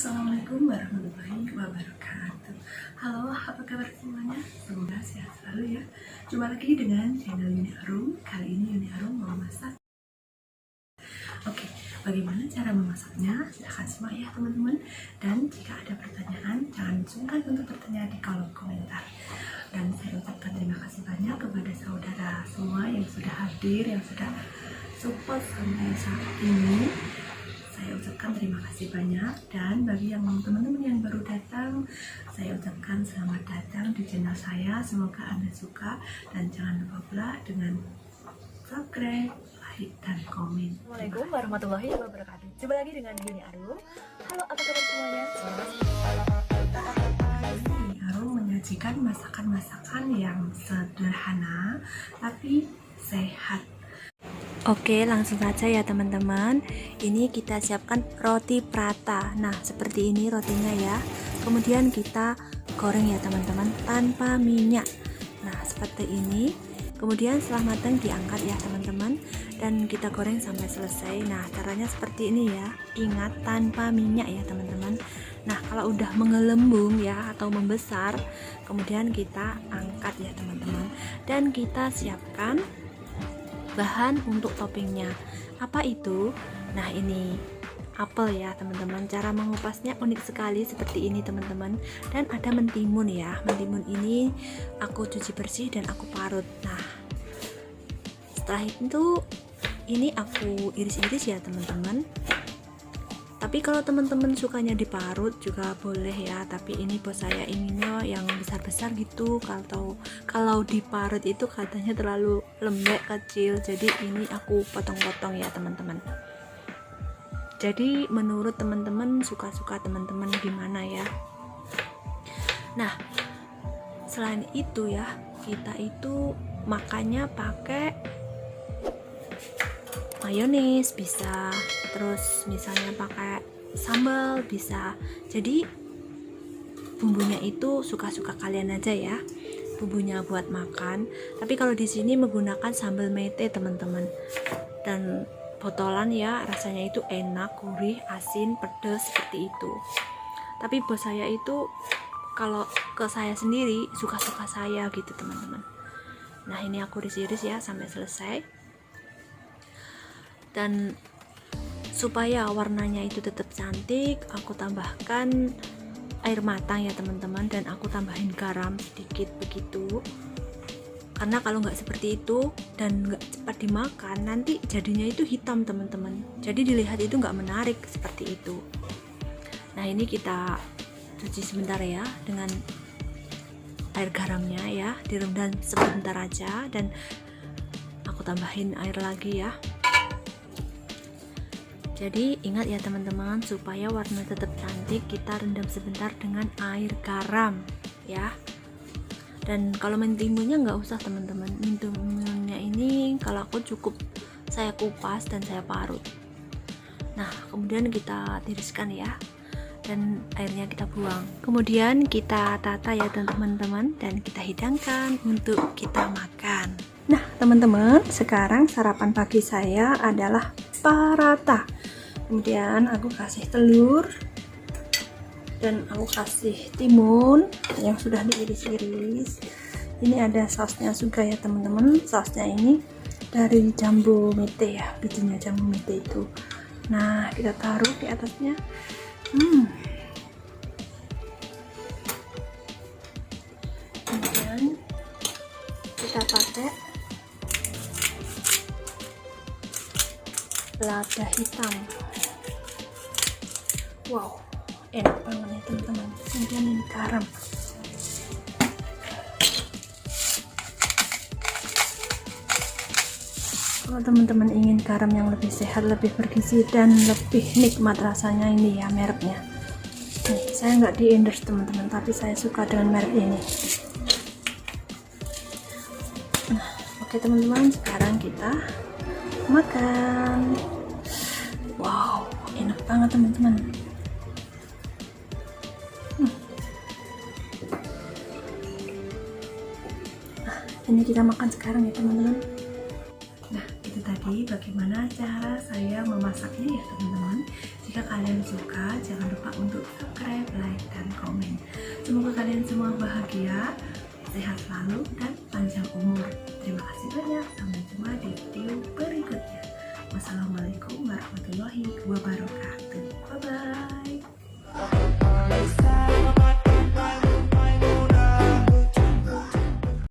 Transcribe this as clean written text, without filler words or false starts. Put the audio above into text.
Assalamualaikum warahmatullahi wabarakatuh. Halo, apa kabar semuanya? Semoga sehat selalu ya. Jumpa lagi dengan channel Yuni Arum. Kali ini Yuni Arum mau masak. Oke, bagaimana cara memasaknya? Silahkan simak ya teman-teman. Dan jika ada pertanyaan, jangan sungkan untuk bertanya di kolom komentar. Dan saya ucapkan terima kasih banyak kepada saudara semua yang sudah hadir, yang sudah support sampai saat ini. Saya ucapkan terima kasih banyak, dan bagi yang teman-teman yang baru datang, saya ucapkan selamat datang di channel saya. Semoga Anda suka, dan jangan lupa pula dengan subscribe, like, dan komen. Assalamualaikum warahmatullahi wabarakatuh. Coba lagi dengan Yuni Arum. Halo, apa kabar semuanya? Yuni Arum menyajikan masakan-masakan yang sederhana tapi sehat. Oke, langsung saja ya teman-teman. Ini kita siapkan roti prata. Nah, seperti ini rotinya ya. Kemudian kita goreng ya teman-teman, tanpa minyak. Nah, seperti ini. Kemudian setelah matang diangkat ya teman-teman, dan kita goreng sampai selesai. Nah, caranya seperti ini ya. Ingat, tanpa minyak ya teman-teman. Nah, kalau udah menggelembung ya atau membesar, kemudian kita angkat ya teman-teman. Dan kita siapkan bahan untuk toppingnya. Apa itu? Nah, ini apel ya teman-teman. Cara mengupasnya unik sekali seperti ini teman-teman. Dan ada mentimun ya. Mentimun ini aku cuci bersih dan aku parut. Nah, setelah itu ini aku iris-iris ya teman-teman. Tapi kalau teman-teman sukanya diparut juga boleh ya, tapi ini bos saya inginnya yang besar-besar gitu. Kalau diparut itu katanya terlalu lembek, kecil, jadi ini aku potong-potong ya teman-teman. Jadi menurut teman-teman, suka-suka teman-teman gimana ya. Nah, selain itu ya, kita itu makannya pakai mayones bisa, terus misalnya pakai sambal bisa. Jadi bumbunya itu suka-suka kalian aja ya, bumbunya buat makan. Tapi kalau di sini menggunakan sambal mete teman-teman, dan botolan ya, rasanya itu enak, gurih, asin, pedas seperti itu. Tapi bos saya itu kalau ke saya sendiri suka-suka saya gitu teman-teman. Nah, ini aku iris-iris ya sampai selesai. Dan supaya warnanya itu tetap cantik, aku tambahkan air matang ya teman-teman, dan aku tambahin garam sedikit begitu. Karena kalau nggak seperti itu dan nggak cepat dimakan, nanti jadinya itu hitam teman-teman. Jadi dilihat itu nggak menarik seperti itu. Nah, ini kita cuci sebentar ya dengan air garamnya ya, direndam sebentar aja, dan aku tambahin air lagi ya. Jadi ingat ya teman-teman, supaya warna tetap cantik kita rendam sebentar dengan air garam ya. Dan kalau mentimunnya nggak usah teman-teman, mentimunnya ini kalau aku cukup saya kupas dan saya parut. Nah, kemudian kita tiriskan ya, dan airnya kita buang. Kemudian kita tata ya teman-teman, dan kita hidangkan untuk kita makan. Nah teman-teman, sekarang sarapan pagi saya adalah paratha. Kemudian aku kasih telur, dan aku kasih timun yang sudah diiris-iris. Ini ada sausnya juga ya teman-teman. Sausnya ini dari jambu mete ya, bijinya jambu mete itu. Nah, kita taruh di atasnya. Kemudian kita pakai lada hitam. Wow, enak banget ya teman-teman. Kemudian ini garam. Kalau teman-teman ingin garam yang lebih sehat, lebih bergizi, dan lebih nikmat rasanya, ini ya mereknya. Nih, saya nggak di endorse teman-teman, tapi saya suka dengan merek ini. Nah, oke teman-teman, sekarang kita makan. Wow, enak banget teman-teman. Nah, ini kita makan sekarang ya teman-teman. Nah, itu tadi bagaimana cara saya memasaknya ya teman-teman. Jika kalian suka, jangan lupa untuk subscribe, like, dan komen. Semoga kalian semua bahagia, sehat selalu, dan panjang umur. Terima kasih banyak. Sampai jumpa di video berikutnya. Wassalamualaikum warahmatullahi wabarakatuh. Bye-bye.